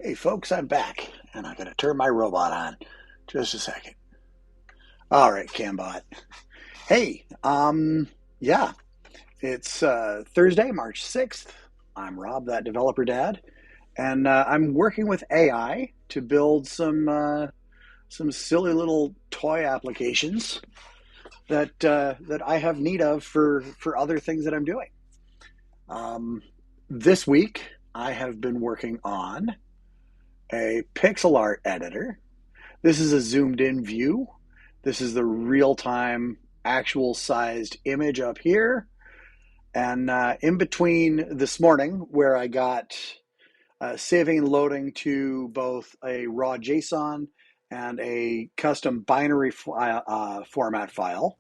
Hey folks, I'm back and I'm gonna turn my robot on. Just a second. All right, Cambot. Hey, yeah, it's Thursday, March 6th. I'm Rob, that developer dad, and I'm working with AI to build some silly little toy applications that I have need of for other things that I'm doing. Um, this week I have been working on a PixelArt editor. This is a zoomed in view. This is the real time actual sized image up here. And in between this morning, where I got saving and loading to both a raw JSON and a custom binary format file,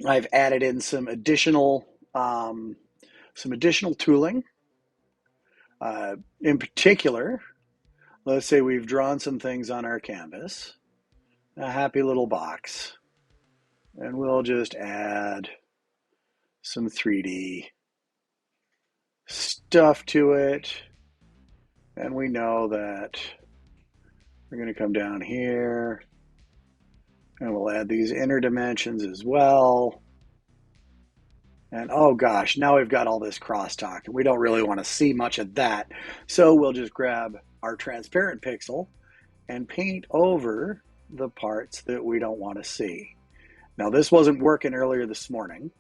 I've added in some additional tooling. In particular, let's say we've drawn some things on our canvas, a happy little box, and we'll just add some 3D stuff to it. And we know that we're going to come down here and we'll add these inner dimensions as well. And oh gosh, now we've got all this crosstalk and we don't really want to see much of that. So we'll just grab our transparent pixel and paint over the parts that we don't want to see. Now this wasn't working earlier this morning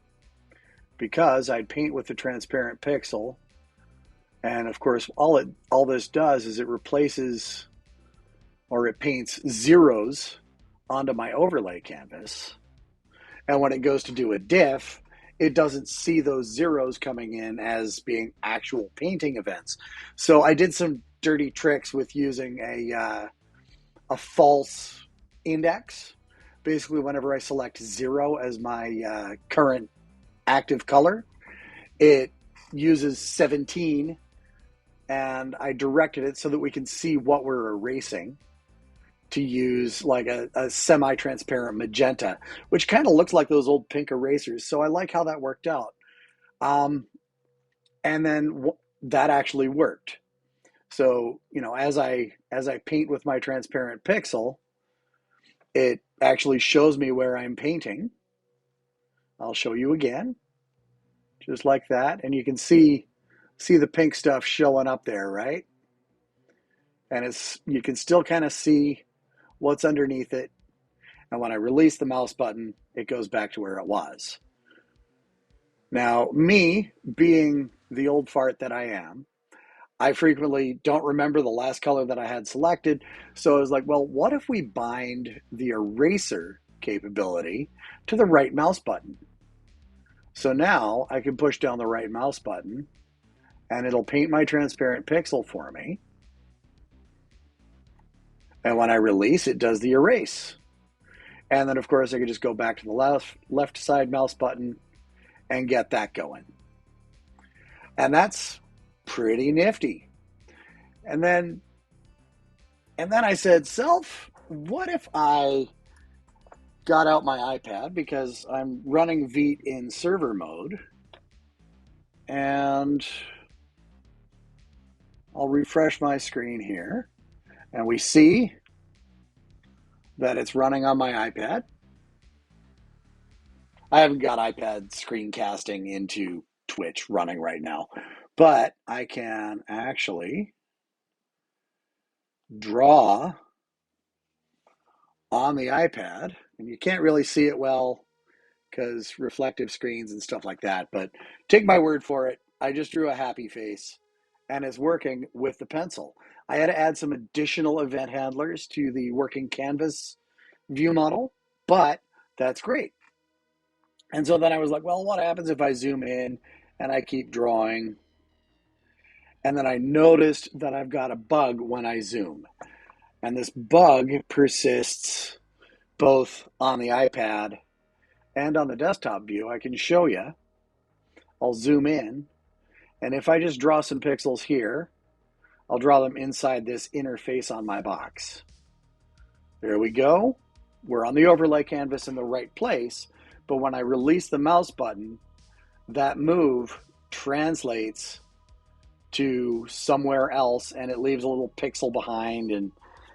because I'd paint with the transparent pixel, and of course all this does is it replaces or it paints zeros onto my overlay canvas, and when it goes to do a diff, it doesn't see those zeros coming in as being actual painting events. So I did some dirty tricks with using a false index. Basically, whenever I select 0 as my current active color, it uses 17, and I directed it so that we can see what we're erasing to use like a semi-transparent magenta, which kind of looks like those old pink erasers. So I like how that worked out. And then that actually worked. So, as I paint with my transparent pixel, it actually shows me where I'm painting. I'll show you again, just like that. And you can see the pink stuff showing up there, right? And you can still kind of see what's underneath it. And when I release the mouse button, it goes back to where it was. Now, me being the old fart that I am, I frequently don't remember the last color that I had selected. So I was like, well, what if we bind the eraser capability to the right mouse button? So now I can push down the right mouse button and it'll paint my transparent pixel for me. And when I release, it does the erase. And then, of course, I could just go back to the left side mouse button and get that going. And that's pretty nifty. And then I said, self, what if I got out my iPad, because I'm running Vite in server mode, and I'll refresh my screen here, and we see that it's running on my iPad. I haven't got iPad screencasting into Twitch running right now, but I can actually draw on the iPad, and you can't really see it well because reflective screens and stuff like that, but take my word for it, I just drew a happy face and it's working with the pencil. I had to add some additional event handlers to the working canvas view model, but that's great. And so then I was like, well, what happens if I zoom in and I keep drawing? And then I noticed that I've got a bug when I zoom. And this bug persists both on the iPad and on the desktop view. I can show you. I'll zoom in. And if I just draw some pixels here, I'll draw them inside this interface on my box. There we go. We're on the overlay canvas in the right place. But when I release the mouse button, that move translates to somewhere else, and it leaves a little pixel behind, and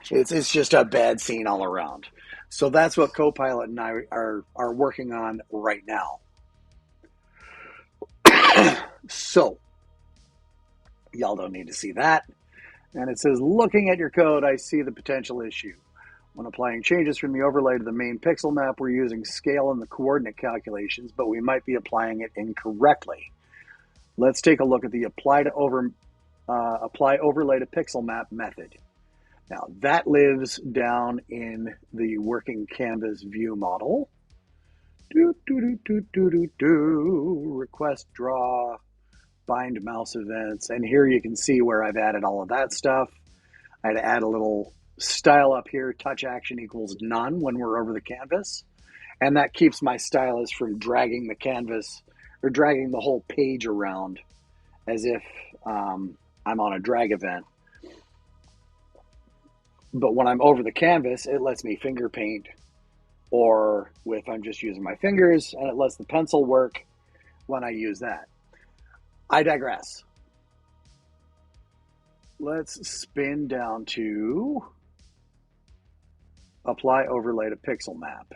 it's just a bad scene all around. So that's what Copilot and I are working on right now. So y'all don't need to see that. And it says, looking at your code, I see the potential issue. When applying changes from the overlay to the main pixel map, we're using scale in the coordinate calculations, but we might be applying it incorrectly. Let's take a look at the apply overlay to pixel map method. Now that lives down in the working canvas view model. Request draw, bind mouse events, and here you can see where I've added all of that stuff. I had to add a little style up here, touch action equals none when we're over the canvas, and that keeps my stylus from dragging the canvas or dragging the whole page around as if I'm on a drag event. But when I'm over the canvas, it lets me finger paint, or if I'm just using my fingers, and it lets the pencil work when I use that. I digress. Let's spin down to apply overlay to pixel map.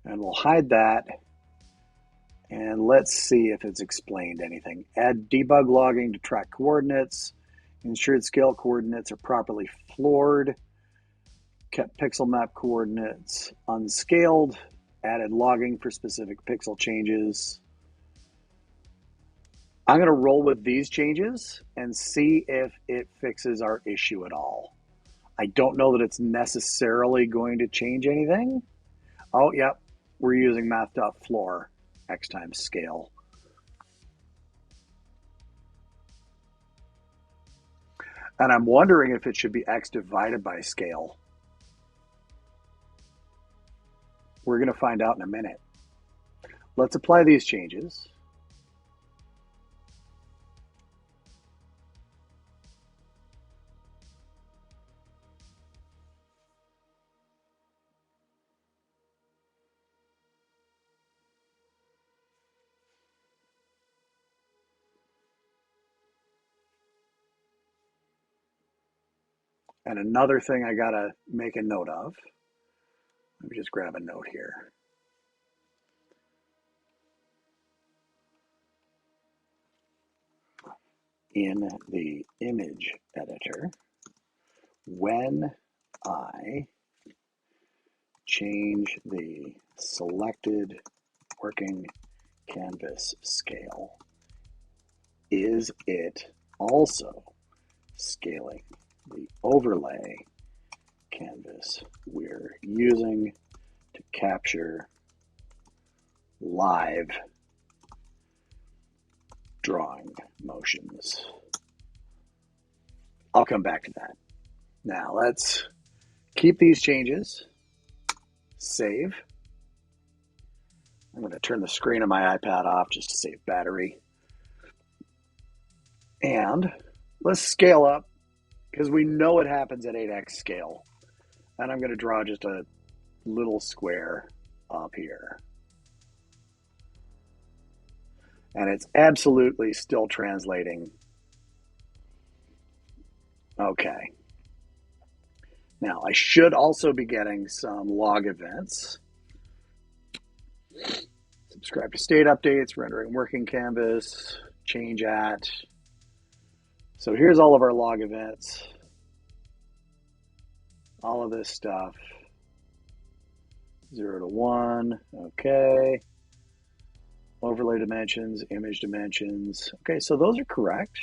And we'll hide that. And let's see if it's explained anything. Add debug logging to track coordinates. Ensured scale coordinates are properly floored. Kept pixel map coordinates unscaled. Added logging for specific pixel changes. I'm going to roll with these changes and see if it fixes our issue at all. I don't know that it's necessarily going to change anything. Oh, yep, we're using math.floor x times scale. And I'm wondering if it should be x divided by scale. We're going to find out in a minute. Let's apply these changes. And another thing I got to make a note of. Let me just grab a note here. In the image editor, when I change the selected working canvas scale, is it also scaling the overlay canvas we're using to capture live drawing motions? I'll come back to that. Now let's keep these changes, save. I'm going to turn the screen of my iPad off just to save battery. And let's scale up because we know it happens at 8x scale. And I'm going to draw just a little square up here. And it's absolutely still translating. Okay. Now I should also be getting some log events. Subscribe to state updates, rendering working canvas, change at. So here's all of our log events. All of this stuff. 0 to 1, okay. Overlay dimensions, image dimensions. Okay, so those are correct.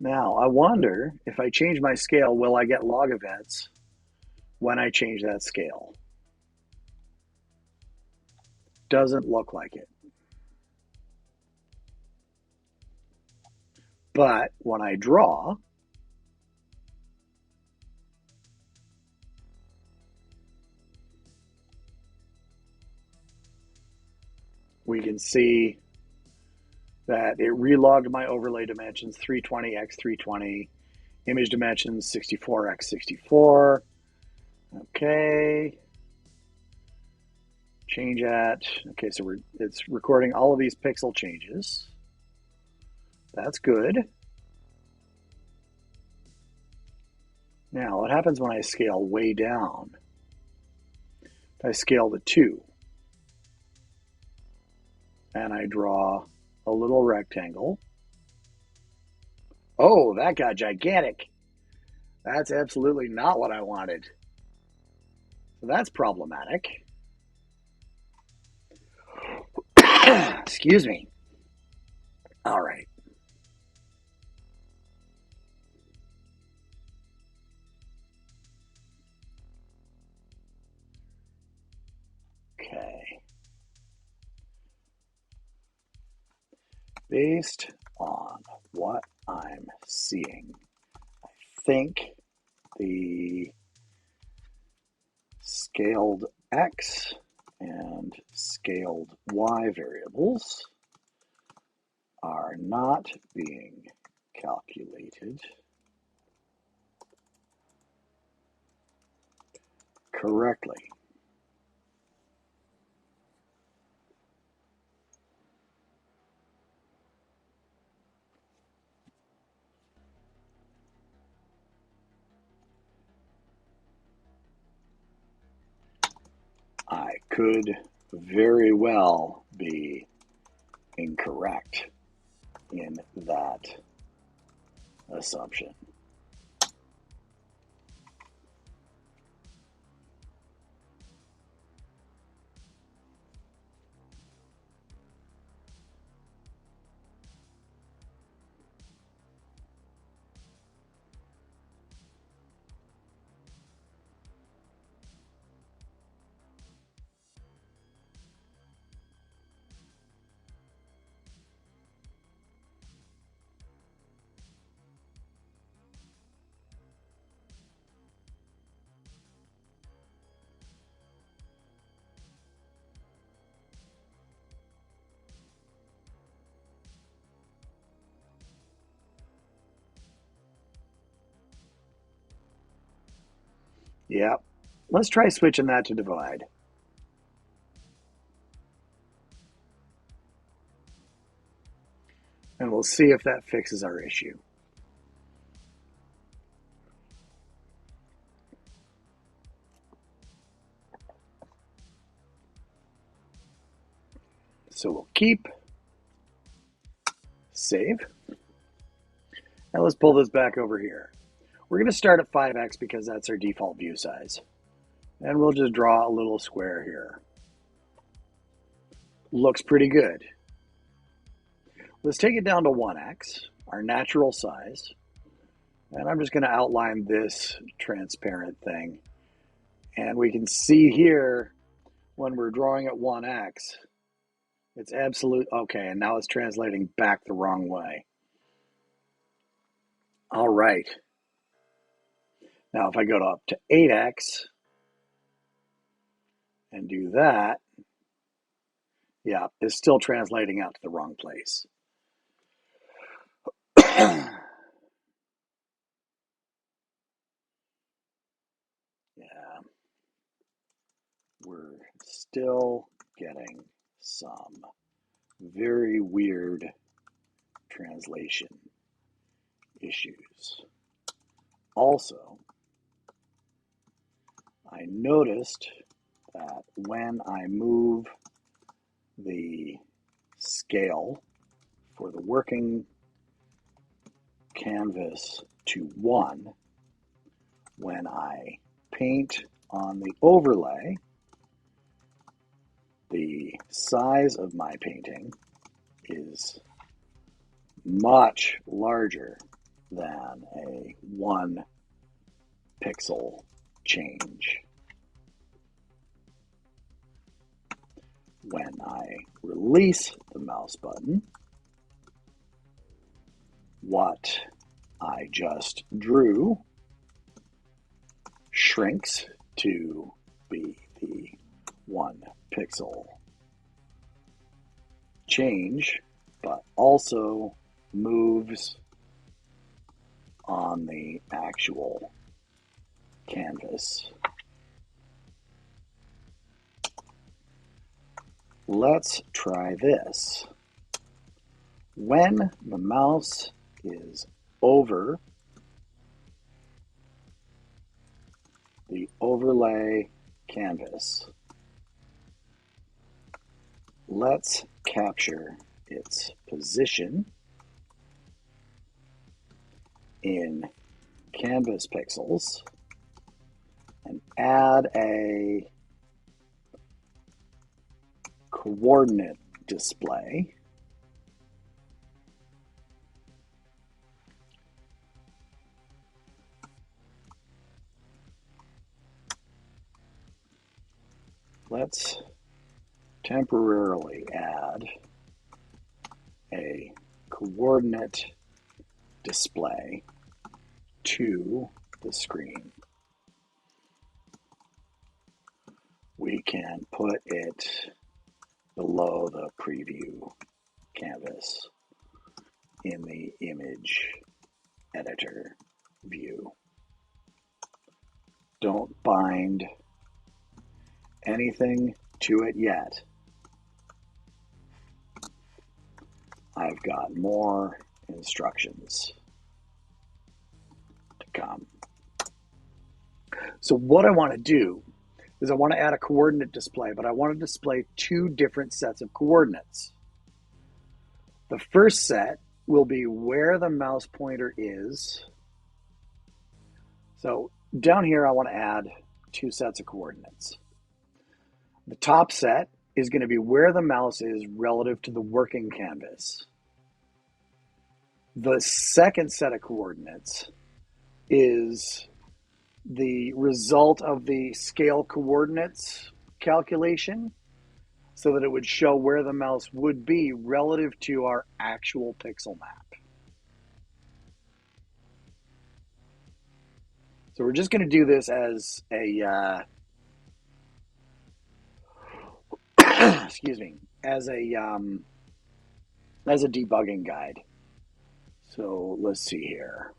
Now, I wonder if I change my scale, will I get log events when I change that scale? Doesn't look like it. But when I draw, we can see that it relogged my overlay dimensions 320 x 320, image dimensions 64 x 64. Okay. change at, okay, so it's recording all of these pixel changes. That's good. Now, what happens when I scale way down? If I scale to 2, and I draw a little rectangle. Oh, that got gigantic. That's absolutely not what I wanted. So that's problematic. Excuse me. All right. Okay. Based on what I'm seeing, I think the scaled X and scaled Y variables are not being calculated correctly. I could very well be incorrect in that assumption. Yeah, let's try switching that to divide. And we'll see if that fixes our issue. So we'll keep, save. Now let's pull this back over here. We're going to start at 5x because that's our default view size. And we'll just draw a little square here. Looks pretty good. Let's take it down to 1x, our natural size. And I'm just going to outline this transparent thing. And we can see here when we're drawing at 1x, it's absolute, okay, and now it's translating back the wrong way. All right. Now if I go up to 8x and do that, yeah, it's still translating out to the wrong place. Yeah, we're still getting some very weird translation issues. Also, I noticed that when I move the scale for the working canvas to 1, when I paint on the overlay, the size of my painting is much larger than a 1 pixel change. When I release the mouse button, what I just drew shrinks to be the 1 pixel change, but also moves on the actual canvas. Let's try this. When the mouse is over the overlay canvas, let's capture its position in canvas pixels and add a coordinate display. Let's temporarily add a coordinate display to the screen. We can put it below the preview canvas in the image editor view. Don't bind anything to it yet. I've got more instructions to come. So what I want to do is I want to add a coordinate display, but I want to display two different sets of coordinates. The first set will be where the mouse pointer is. So down here, I want to add two sets of coordinates. The top set is going to be where the mouse is relative to the working canvas. The second set of coordinates is the result of the scale coordinates calculation, so that it would show where the mouse would be relative to our actual pixel map. So we're just going to do this as a excuse me, as a debugging guide. So let's see here.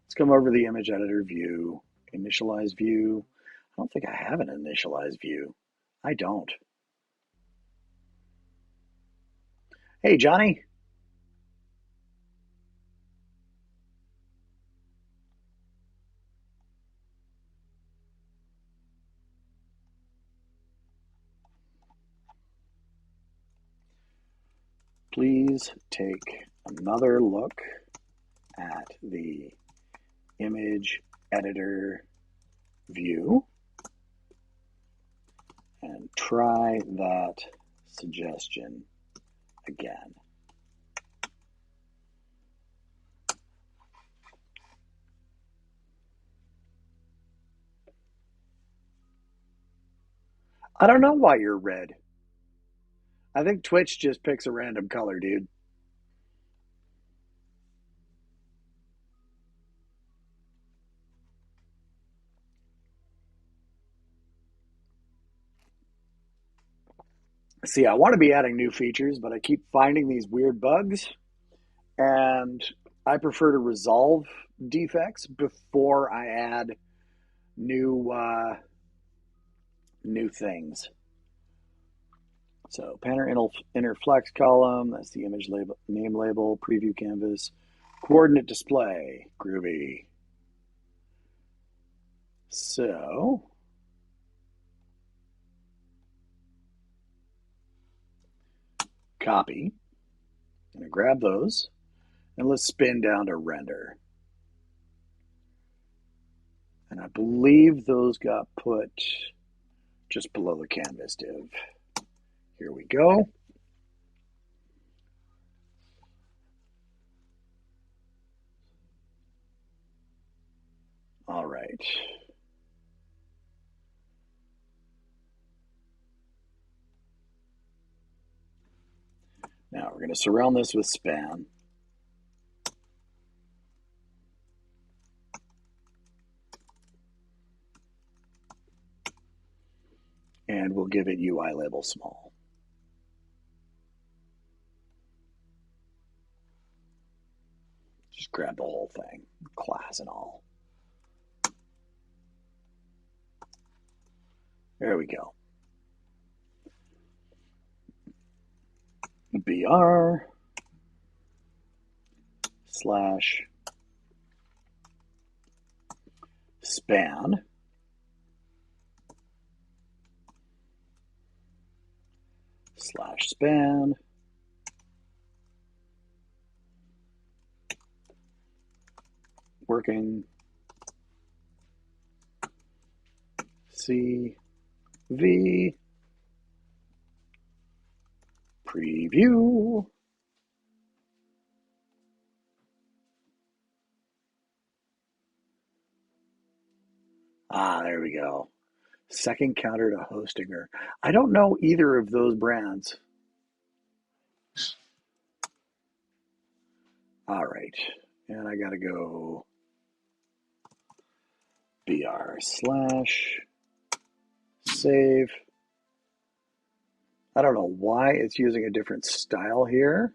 Let's come over to the image editor view, initialize view. I don't think I have an initialized view. I don't. Hey, Johnny. Please take another look at the image editor view and try that suggestion again. I don't know why you're red. I think Twitch just picks a random color, dude. See, I want to be adding new features, but I keep finding these weird bugs, and I prefer to resolve defects before I add new things. So banner inner flex column, that's the image label, name label, preview canvas, coordinate display, groovy. So copy, I'm gonna grab those, and let's spin down to render. And I believe those got put just below the canvas div. Here we go. All right. Now we're going to surround this with span. And we'll give it UI label small. Just grab the whole thing, class and all. There we go. BR slash span slash span working CV preview. There we go. Second counter to Hostinger. I don't know either of those brands. All right, and I gotta go BR slash save. I don't know why it's using a different style here,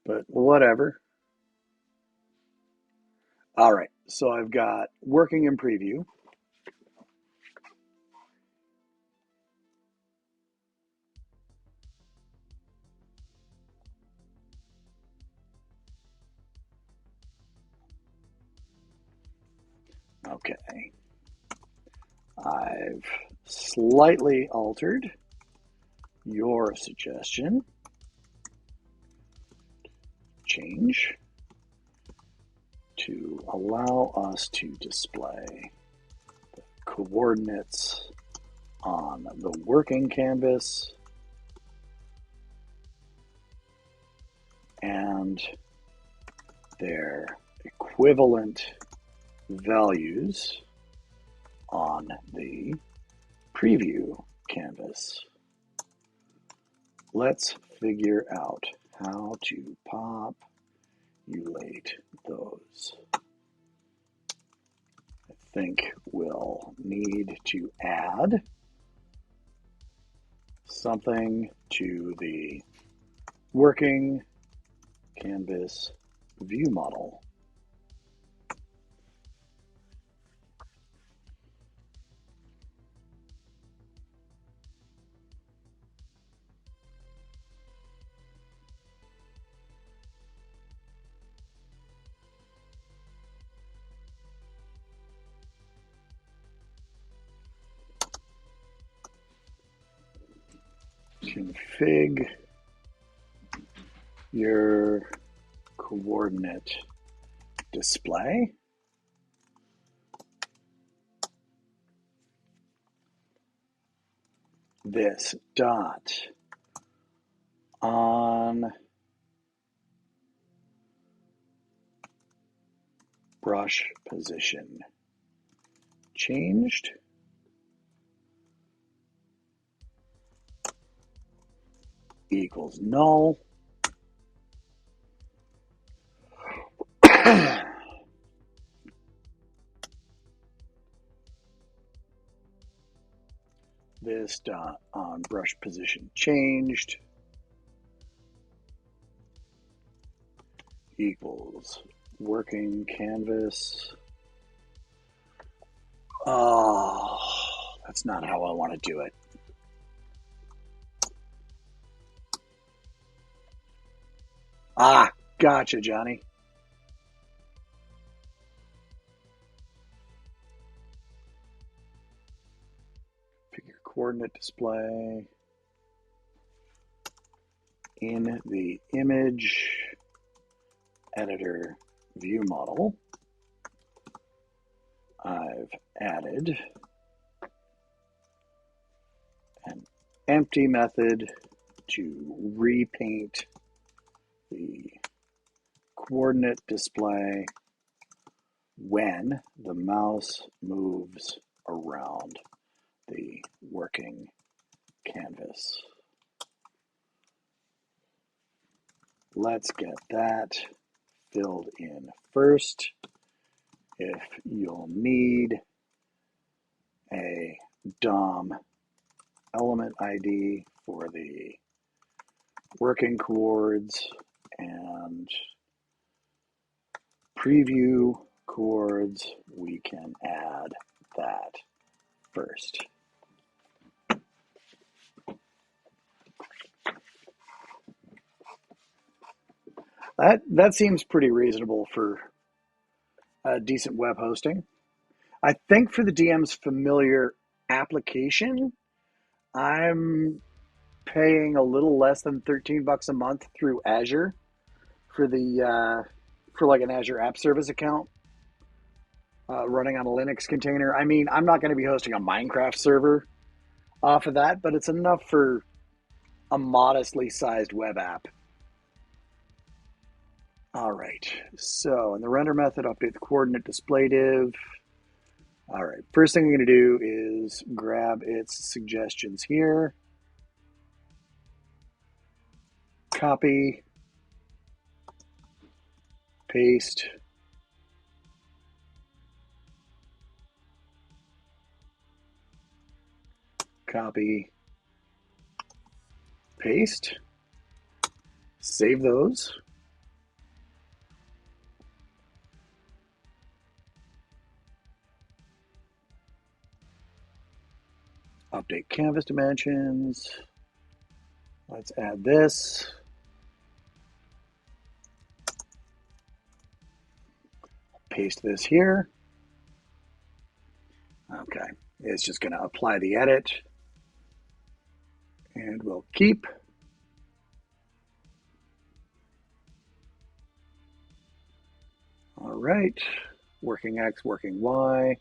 but whatever. All right, so I've got working in preview. Okay, I've slightly altered your suggestion. Change to allow us to display the coordinates on the working canvas and their equivalent values on the preview canvas. Let's figure out how to populate those. I think we'll need to add something to the working canvas view model. Config your coordinate display. This dot on brush position changed equals null. This dot on brush position changed equals working canvas. Oh, that's not how I want to do it. Gotcha, Johnny. Figure coordinate display in the image editor view model. I've added an empty method to repaint the coordinate display when the mouse moves around the working canvas. Let's get that filled in first. If you'll need a DOM element ID for the working chords and preview chords, we can add that first. That seems pretty reasonable for decent web hosting. I think for the DM's familiar application, I'm paying a little less than $13 a month through Azure for the for like an Azure App Service account running on a Linux container. I mean, I'm not going to be hosting a Minecraft server off of that, but it's enough for a modestly sized web app. All right, so in the render method, update the coordinate display div. All right, first thing I'm going to do is grab its suggestions here, copy, paste, copy, paste, save those. Update canvas dimensions. Let's add this. Paste this here. Okay, it's just going to apply the edit. And we'll keep. All right, working X, working Y.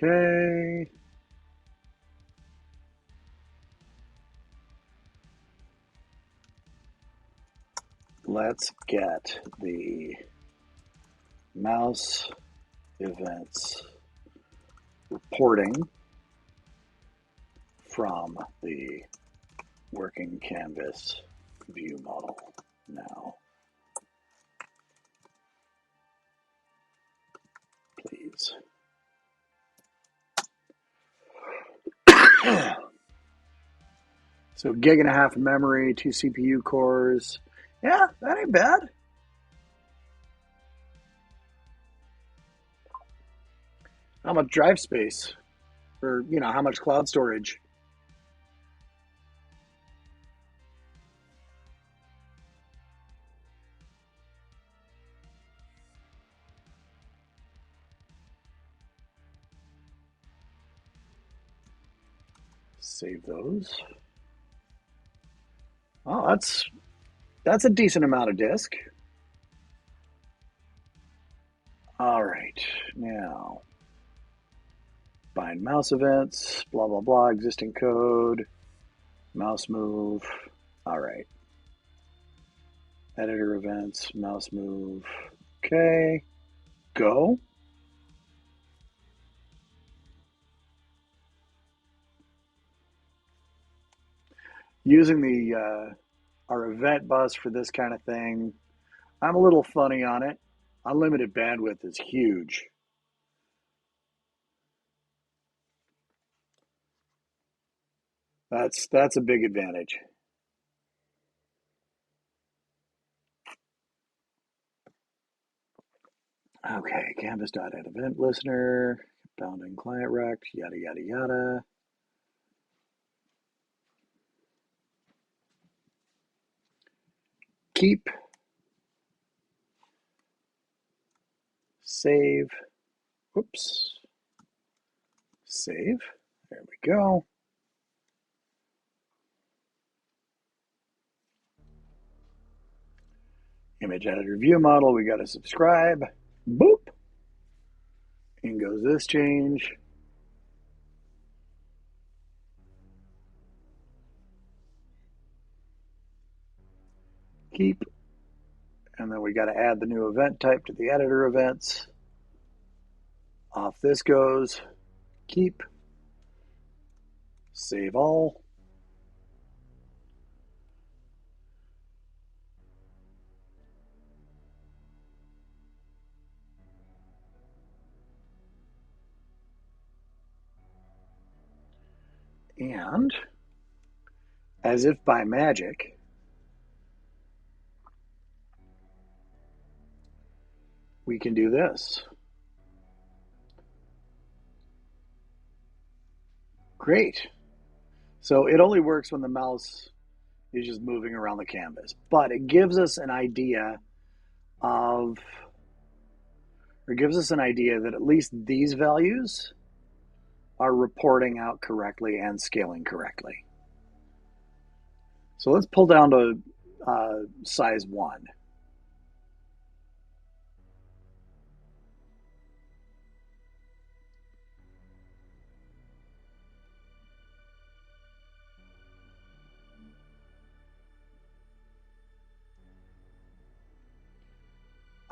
Okay. Let's get the mouse events reporting from the working canvas view model now, please. So 1.5 gigs of memory, 2 CPU cores. Yeah, that ain't bad. How much drive space? Or, how much cloud storage? Save those. Oh, that's a decent amount of disk. All right, now bind mouse events, blah, blah, blah, existing code, mouse move. All right. Editor events, mouse move. Okay, go. Using our event bus for this kind of thing, I'm a little funny on it. Unlimited bandwidth is huge. That's a big advantage. Okay, canvas.add event listener, bounding client rect, yada, yada, yada. Keep, save, whoops, save, there we go. Image editor view model, we got to subscribe, boop, in goes this change. Keep, and then we got to add the new event type to the editor events. Off this goes, keep, save all. And as if by magic, we can do this. Great. So it only works when the mouse is just moving around the canvas, but it gives us an idea of, or gives us an idea that at least these values are reporting out correctly and scaling correctly. So let's pull down to size 1.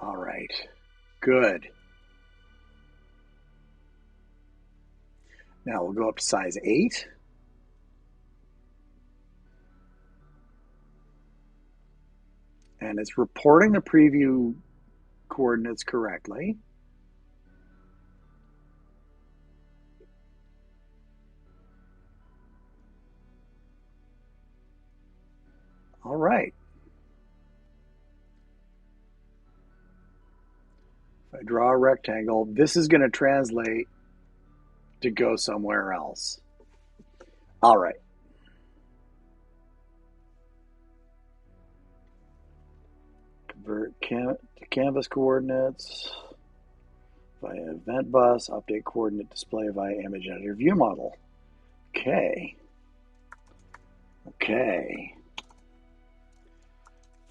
All right, good. Now we'll go up to size 8. And it's reporting the preview coordinates correctly. All right. If I draw a rectangle, this is going to translate to go somewhere else. All right. Convert canvas coordinates via event bus, update coordinate display via image editor view model. Okay. Okay.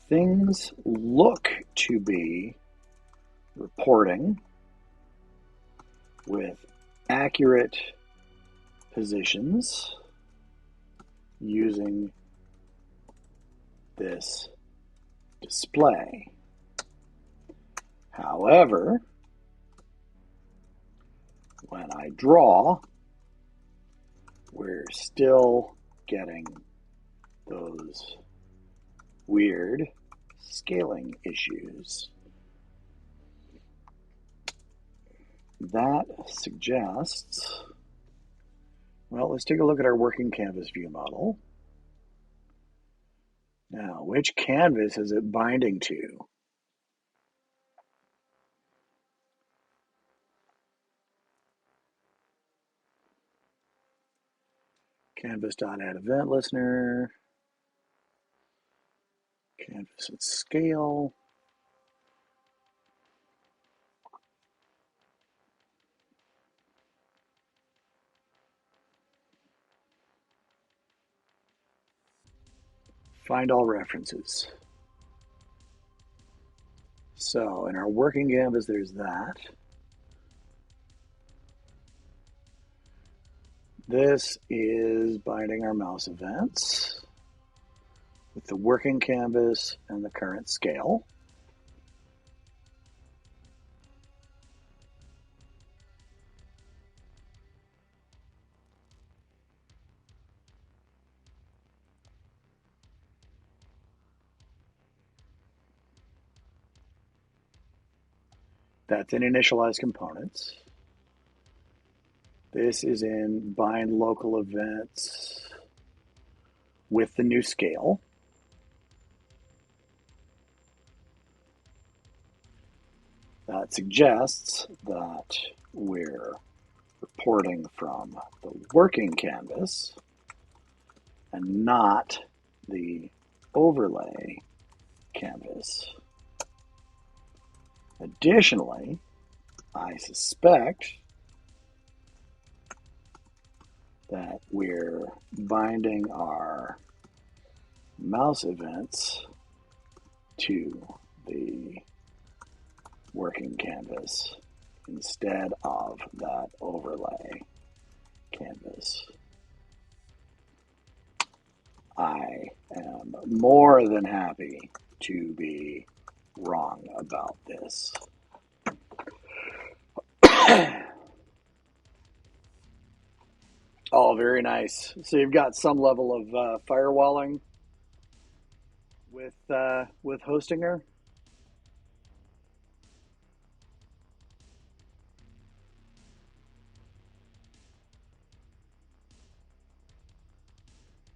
Things look to be reporting with accurate positions using this display. However, when I draw, we're still getting those weird scaling issues. That suggests, well, let's take a look at our working canvas view model. Now, which canvas is it binding to? Canvas.add event listener, canvas and scale. Find all references. So in our working canvas, there's that. This is binding our mouse events with the working canvas and the current scale. That's in initialize components. This is in bind local events with the new scale. That suggests that we're reporting from the working canvas and not the overlay canvas. Additionally, I suspect that we're binding our mouse events to the working canvas instead of that overlay canvas. I am more than happy to be wrong about this. Oh, very nice. So you've got some level of firewalling with Hostinger.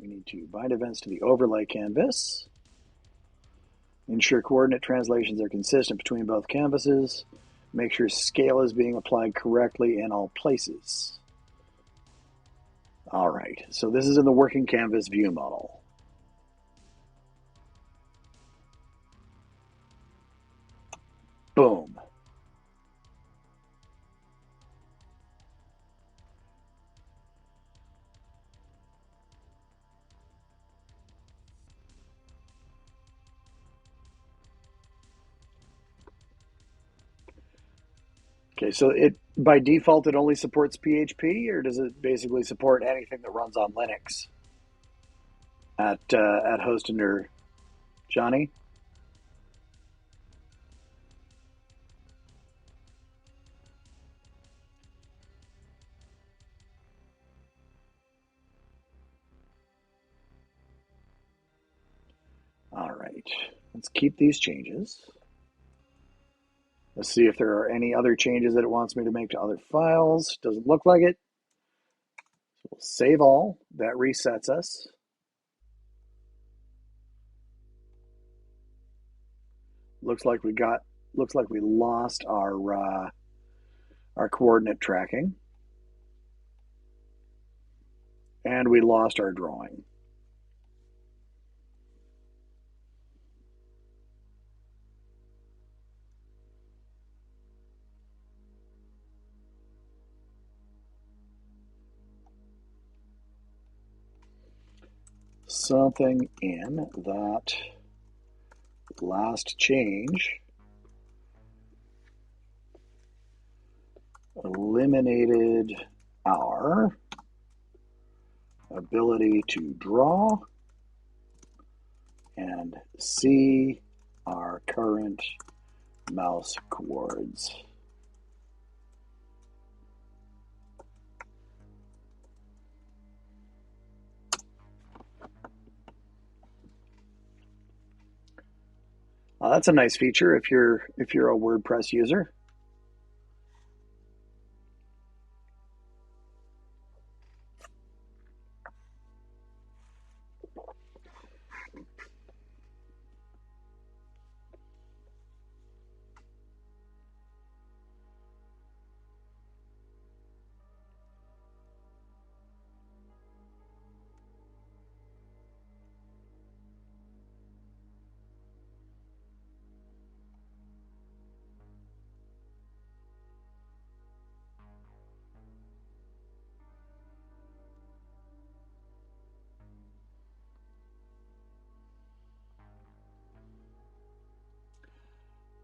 We need to bind events to the overlay canvas. Ensure coordinate translations are consistent between both canvases. Make sure scale is being applied correctly in all places. All right, so this is in the working canvas view model. Boom. Okay, so it by default it only supports PHP, or does it basically support anything that runs on Linux at host under Johnny? All right, let's keep these changes. Let's see if there are any other changes that it wants me to make to other files. Doesn't look like it. So we'll save all. That resets us. Looks like we lost our coordinate tracking, and we lost our drawing. Something in that last change eliminated our ability to draw and see our current mouse chords. That's a nice feature if you're a WordPress user.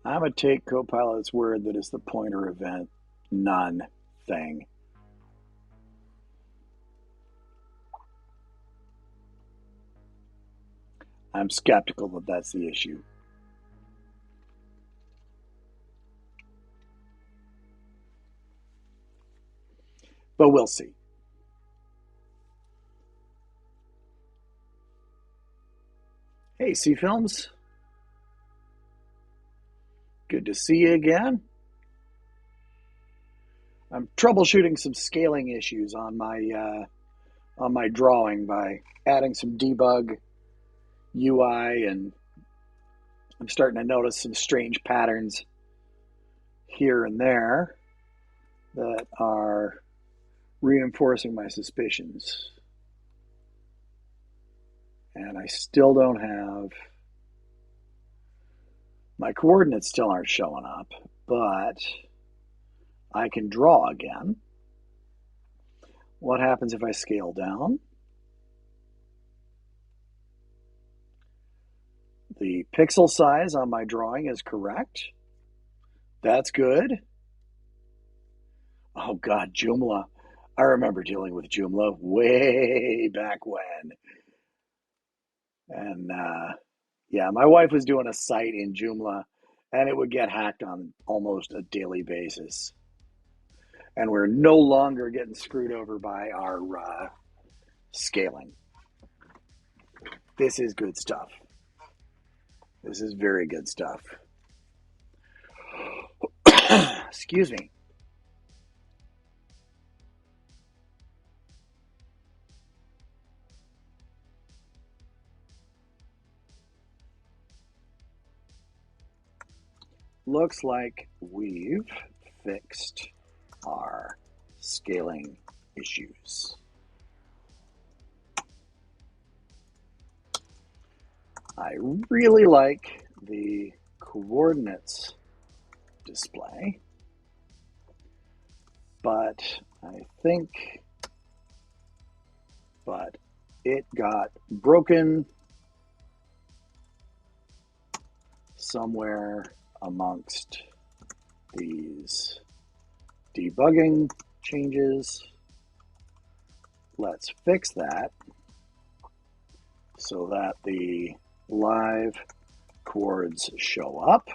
I'm going to take Copilot's word that it's the pointer event none thing. I'm skeptical that that's the issue. But we'll see. Hey, C-Films. Good to see you again. I'm troubleshooting some scaling issues on my drawing by adding some debug UI, and I'm starting to notice some strange patterns here and there that are reinforcing my suspicions. And I still don't have, my coordinates still aren't showing up, but I can draw again. What happens if I scale down? The pixel size on my drawing is correct. That's good. Oh God, Joomla. I remember dealing with Joomla way back when. And yeah, my wife was doing a site in Joomla, and it would get hacked on almost a daily basis. And we're no longer getting screwed over by our scaling. This is good stuff. This is very good stuff. Excuse me. Looks like we've fixed our scaling issues. I really like the coordinates display, but it got broken somewhere amongst these debugging changes. Let's fix that so that the live chords show up,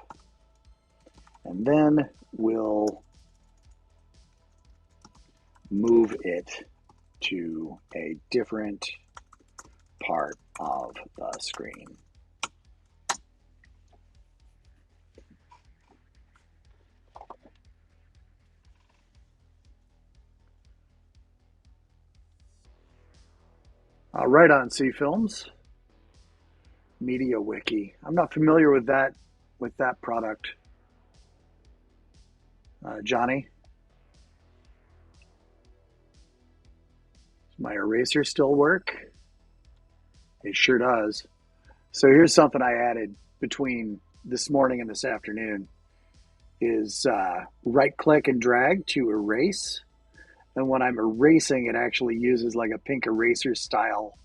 and then we'll move it to a different part of the screen. Right on C-Films, Media Wiki. I'm not familiar with that product. Johnny? Does my eraser still work? It sure does. So here's something I added between this morning and this afternoon is right click and drag to erase. And when I'm erasing, it actually uses like a pink eraser style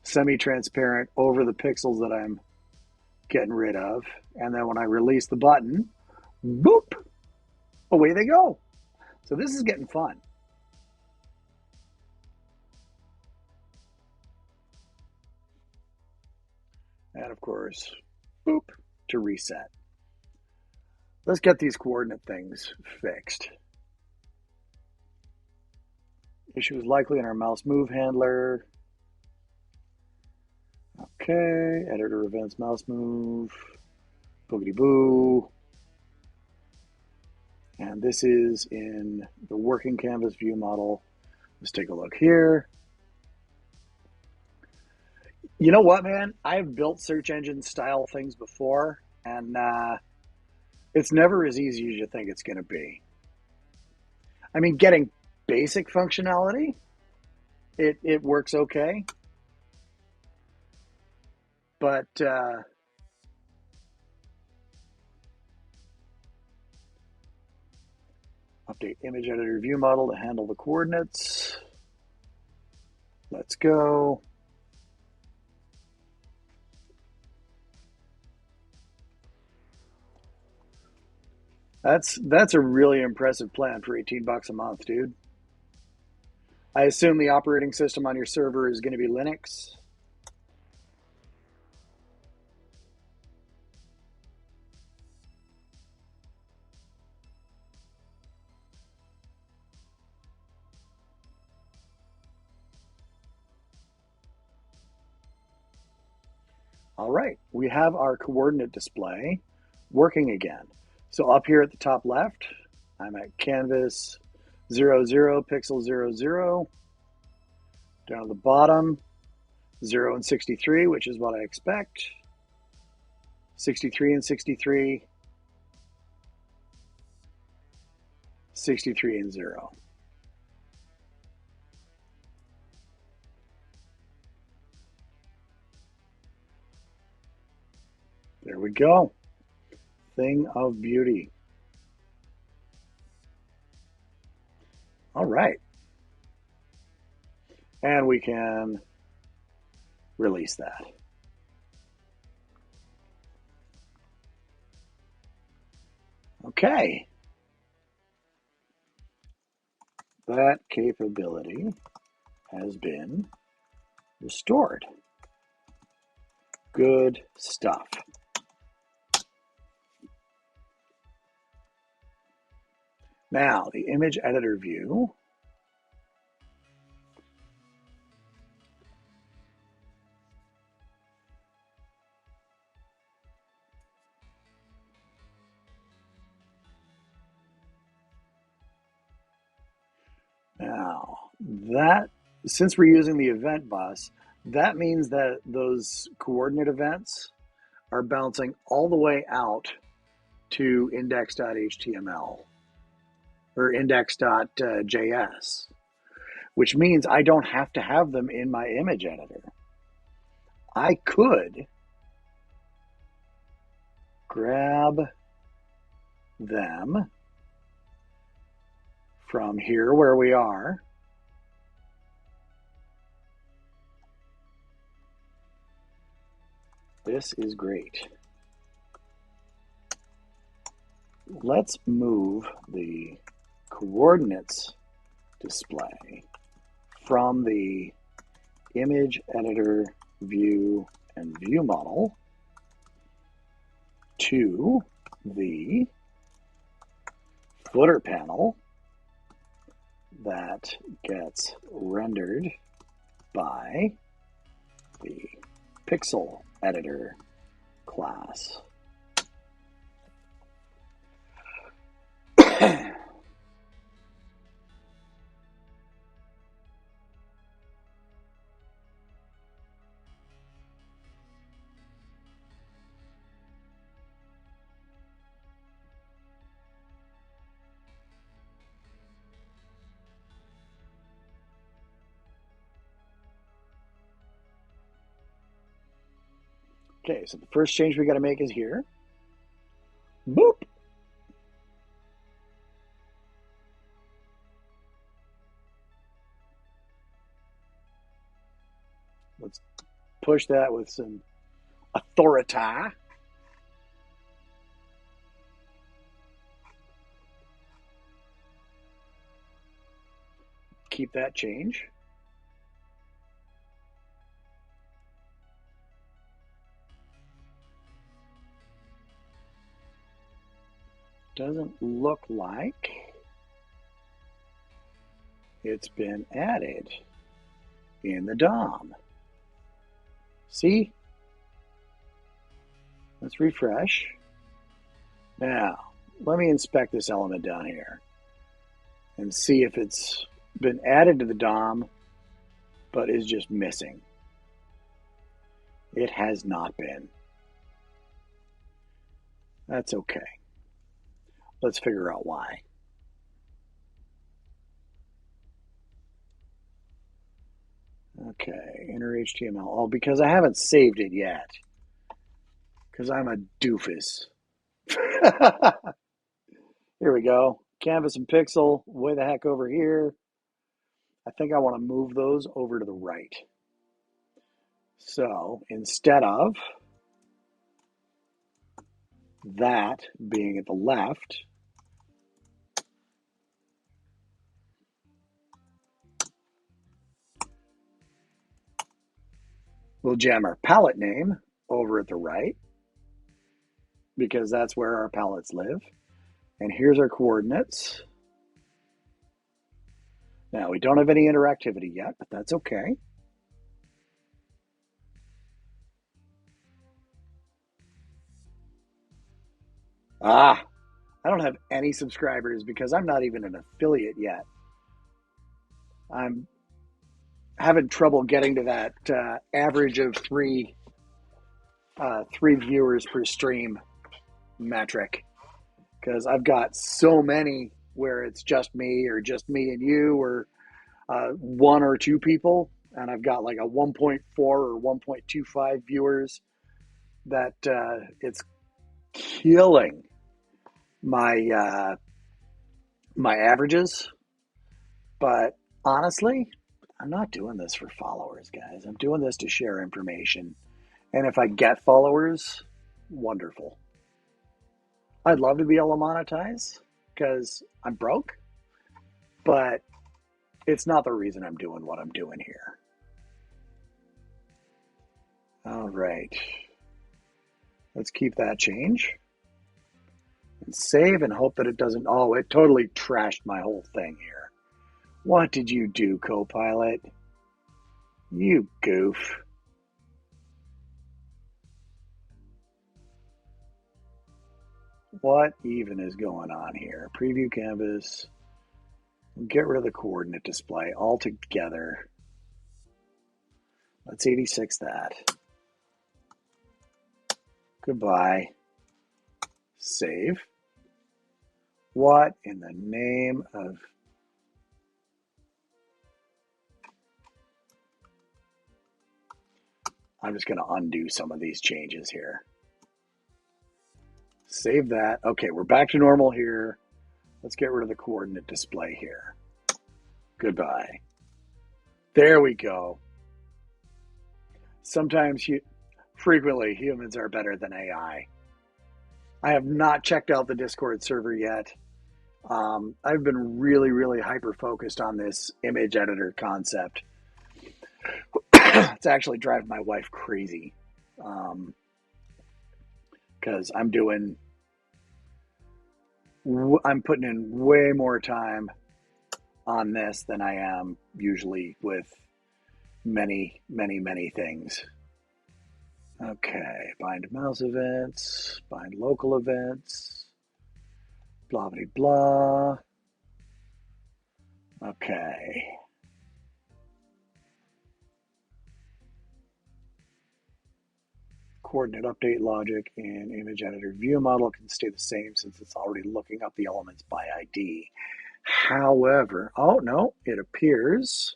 semi-transparent over the pixels that I'm getting rid of. And then when I release the button, boop, away they go. So this is getting fun. And of course, boop, to reset. Let's get these coordinate things fixed. Issue is likely in our mouse move handler. Okay, editor events mouse move, boogity boo. And this is in the working canvas view model. Let's take a look here. You know what, man? I've built search engine style things before, and it's never as easy as you think it's going to be. I mean, getting basic functionality, it works okay. But update image editor view model to handle the coordinates. Let's go. That's a really impressive plan for $18 a month, dude. I assume the operating system on your server is going to be Linux. All right, we have our coordinate display working again. So up here at the top left, I'm at canvas 0, 0, pixel 0, 0. Down at the bottom, 0 and 63, which is what I expect. 63 and 63. 63 and 0. There we go. Thing of beauty. All right. And we can release that. Okay. That capability has been restored. Good stuff. Now, the image editor view. Now, since we're using the event bus, that means that those coordinate events are bouncing all the way out to index.html or index.js, which means I don't have to have them in my image editor. I could grab them from here where we are. This is great. Let's move the coordinates display from the image editor view and view model to the footer panel that gets rendered by the Pixel Editor class. Okay, so the first change we got to make is here. Boop. Let's push that with some authority. Keep that change. Doesn't look like it's been added in the DOM. See? Let's refresh. Now, let me inspect this element down here and see if it's been added to the DOM but is just missing. It has not been. That's okay. Let's figure out why. Okay, inner HTML. Oh, because I haven't saved it yet. Because I'm a doofus. Here we go. Canvas and Pixel, way the heck over here. I think I want to move those over to the right. So instead of that being at the left, we'll jam our palette name over at the right because that's where our palettes live. And here's our coordinates. Now, we don't have any interactivity yet, but that's okay. I don't have any subscribers because I'm not even an affiliate yet. I'm having trouble getting to that average of three viewers per stream metric because I've got so many where it's just me or just me and you or one or two people, and I've got like a 1.4 or 1.25 viewers that it's killing my my averages. But honestly, I'm not doing this for followers, guys. I'm doing this to share information. And if I get followers, wonderful. I'd love to be able to monetize because I'm broke, but it's not the reason I'm doing what I'm doing here. All right. Let's keep that change and save and hope that it doesn't. Oh, it totally trashed my whole thing here. What did you do, Copilot? You goof. What even is going on here? Preview canvas. Get rid of the coordinate display altogether. Let's 86 that. Goodbye. Save. What in the name of... I'm just going to undo some of these changes here. save that. Okay, we're back to normal here. Let's get rid of the coordinate display here. Goodbye. There we go. Frequently, humans are better than AI. I have not checked out the Discord server yet. I've been really hyper-focused on this image editor concept. It's actually driving my wife crazy. Because I'm putting in way more time on this than I am usually with many things. Okay, bind mouse events, bind local events, blah blah blah. Okay. Coordinate update logic in image editor view model can stay the same since it's already looking up the elements by ID. However, oh no, it appears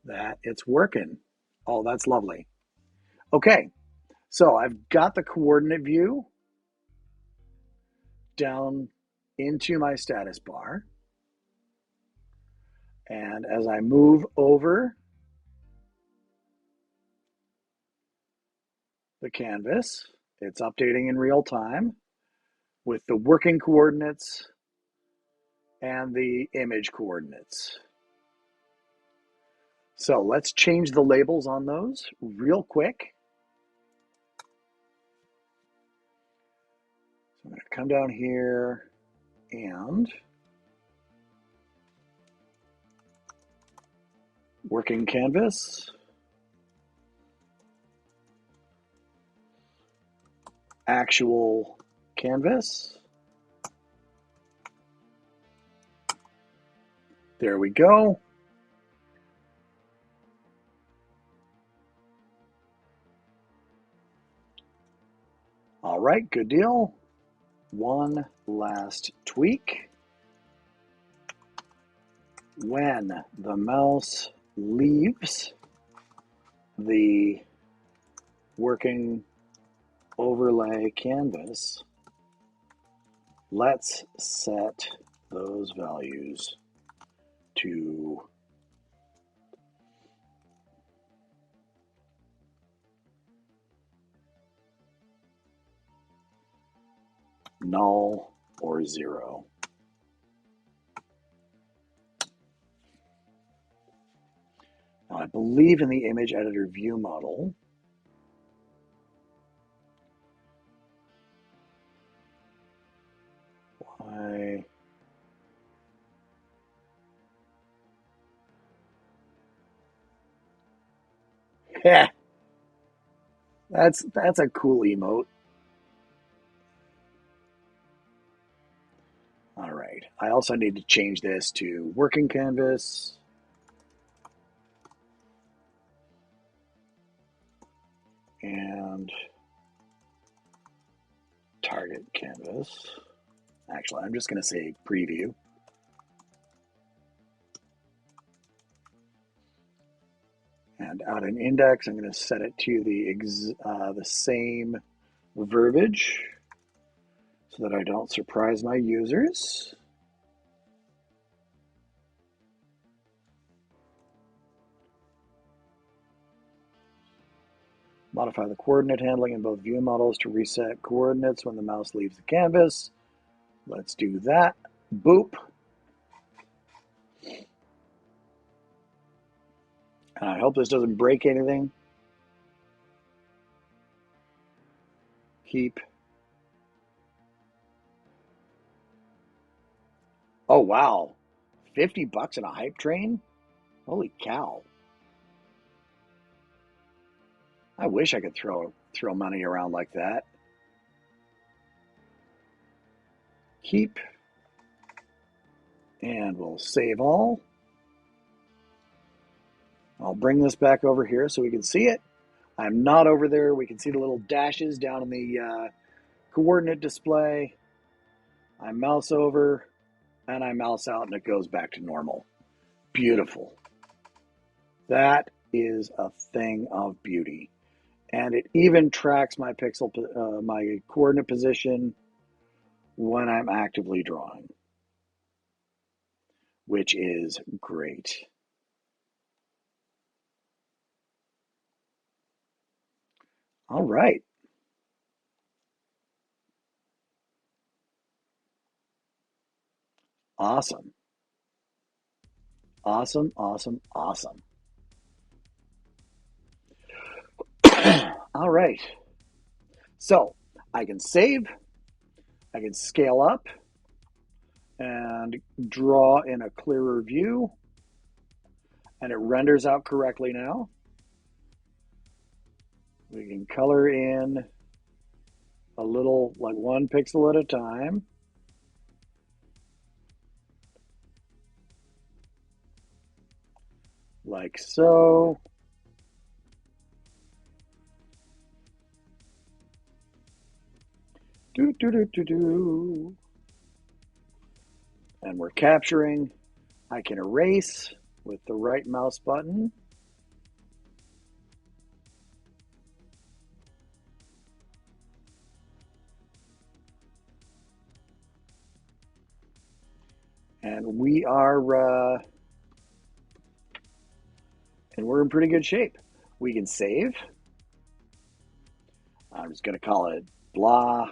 that it's working. Oh, that's lovely. Okay, so I've got the coordinate view down into my status bar. And as I move over the canvas, it's updating in real time with the working coordinates and the image coordinates. So let's change the labels on those real quick. So I'm going to come down here and working canvas, actual canvas. There we go. All right, good deal. One last tweak. When the mouse leaves the working overlay canvas, let's set those values to null or 0. Now, I believe in the image editor view model, yeah, that's a cool emote. All right, I also need to change this to working canvas. And target canvas. Actually, I'm just going to say preview. And out in index, I'm going to set it to the same verbiage so that I don't surprise my users. Modify the coordinate handling in both view models to reset coordinates when the mouse leaves the canvas. Let's do that. Boop. And I hope this doesn't break anything. Keep. Oh, wow. $50 in a hype train? Holy cow. I wish I could throw money around like that. Keep. And we'll save all. I'll bring this back over here so we can see it. I'm not over there. We can see the little dashes down in the coordinate display. I mouse over and I mouse out and it goes back to normal. Beautiful. That is a thing of beauty. And it even tracks my my coordinate position when I'm actively drawing, which is great. All right. Awesome. Awesome, awesome, awesome. All right. So I can save, I can scale up and draw in a clearer view, and it renders out correctly now. We can color in a little, like 1 pixel at a time. Like so. Do, do, do, do, do. And we're capturing. I can erase with the right mouse button. And we're in pretty good shape. We can save. I'm just going to call it blah.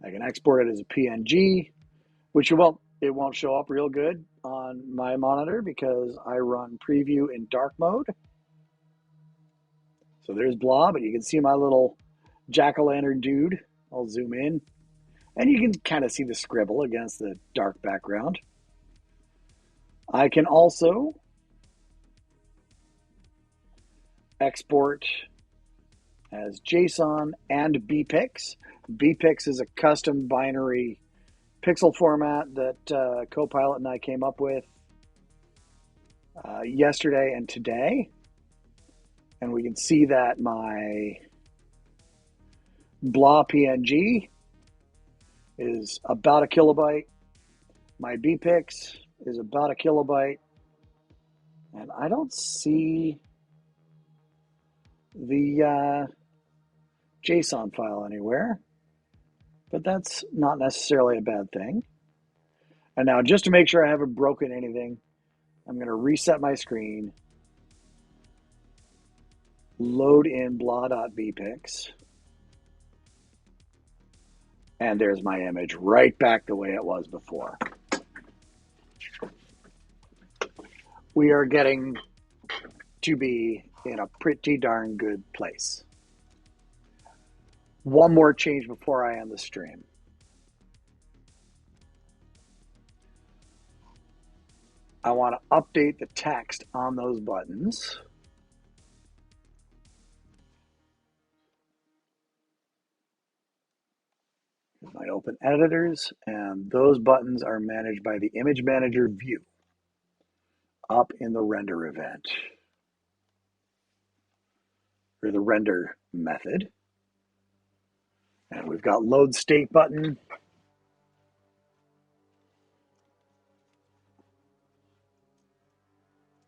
I can export it as a PNG, which it won't show up real good on my monitor because I run preview in dark mode. So there's blah, but you can see my little jack-o'-lantern dude. I'll zoom in, and you can kind of see the scribble against the dark background. I can also export as JSON and bpix. Bpix is a custom binary pixel format that Copilot and I came up with yesterday and today. And we can see that my blah PNG is about a kilobyte. My bpix is about a kilobyte. And I don't see the JSON file anywhere, but that's not necessarily a bad thing. And now, just to make sure I haven't broken anything, I'm going to reset my screen, load in blah.bpix, and there's my image right back the way it was before. We are getting to be in a pretty darn good place. One more change before I end the stream. I want to update the text on those buttons. I open editors, and those buttons are managed by the image manager view up in the render event, or the render method. And we've got load state button.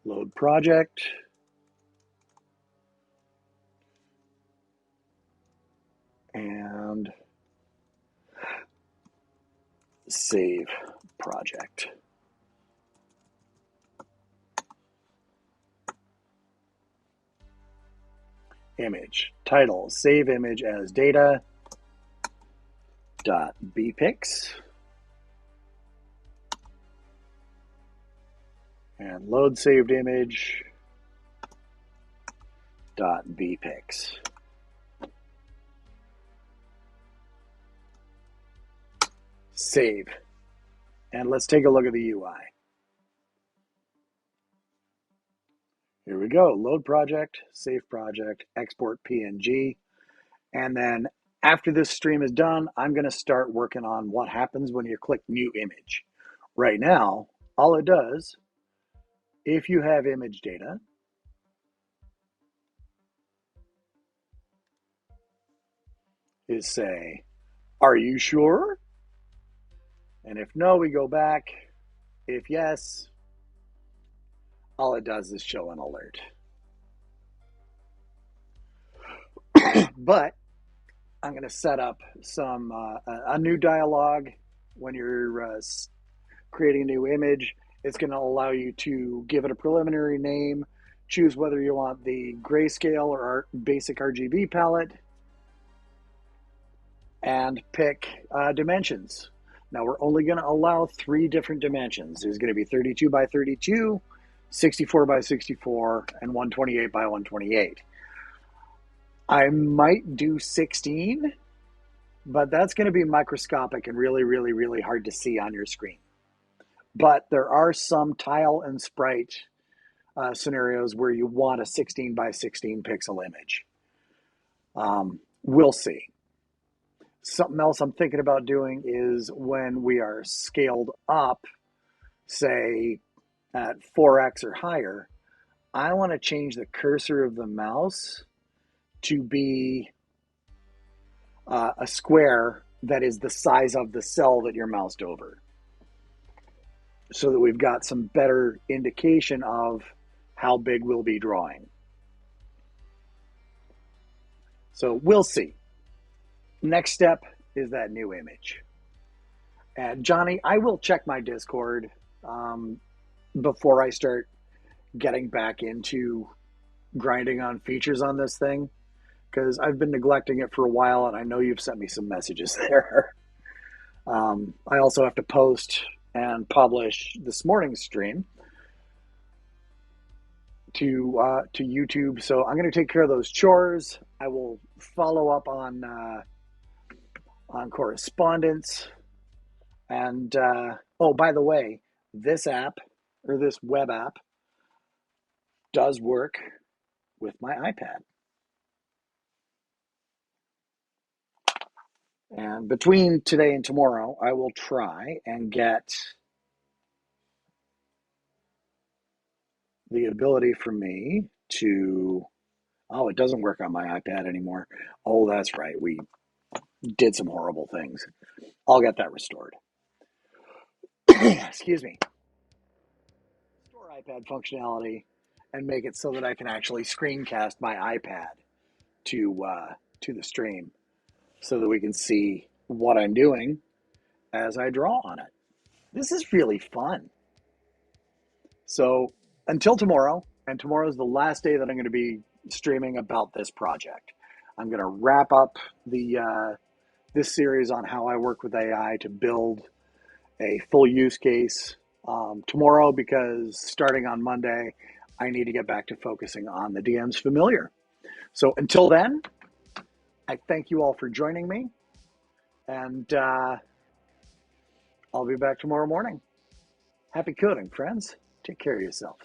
Load project. And save project. Image. Title, save image as data. .bpix. And load saved image. .bpix. Save. And let's take a look at the UI. Here we go. Load project, save project, export PNG. And then after this stream is done, I'm going to start working on what happens when you click new image. Right now, all it does, if you have image data, is say, are you sure? And if no, we go back. If yes, all it does is show an alert. But I'm going to set up a new dialog when you're creating a new image. It's going to allow you to give it a preliminary name, choose whether you want the grayscale or basic RGB palette, and pick dimensions. Now we're only going to allow 3 different dimensions. There's going to be 32 by 32, 64 by 64, and 128 by 128. I might do 16, but that's going to be microscopic and really, really, really hard to see on your screen. But there are some tile and sprite scenarios where you want a 16 by 16 pixel image. We'll see. Something else I'm thinking about doing is when we are scaled up, say at 4x or higher, I want to change the cursor of the mouse to be a square that is the size of the cell that you're moused over, so that we've got some better indication of how big we'll be drawing. So we'll see. Next step is that new image. And Johnny, I will check my Discord before I start getting back into grinding on features on this thing, because I've been neglecting it for a while, and I know you've sent me some messages there. I also have to post and publish this morning's stream to YouTube, so I'm going to take care of those chores. I will follow up on correspondence, and oh, by the way, this app, or this web app, does work with my iPad. And between today and tomorrow, I will try and get the ability for me to, oh, it doesn't work on my iPad anymore. Oh, that's right. We did some horrible things. I'll get that restored. Excuse me. Restore iPad functionality and make it so that I can actually screencast my iPad to the stream, so that we can see what I'm doing as I draw on it. This is really fun. So until tomorrow, and tomorrow is the last day that I'm going to be streaming about this project. I'm going to wrap up this series on how I work with AI to build a full use case tomorrow, because starting on Monday, I need to get back to focusing on the DM's familiar. So until then, I thank you all for joining me, and I'll be back tomorrow morning. Happy coding, friends. Take care of yourselves.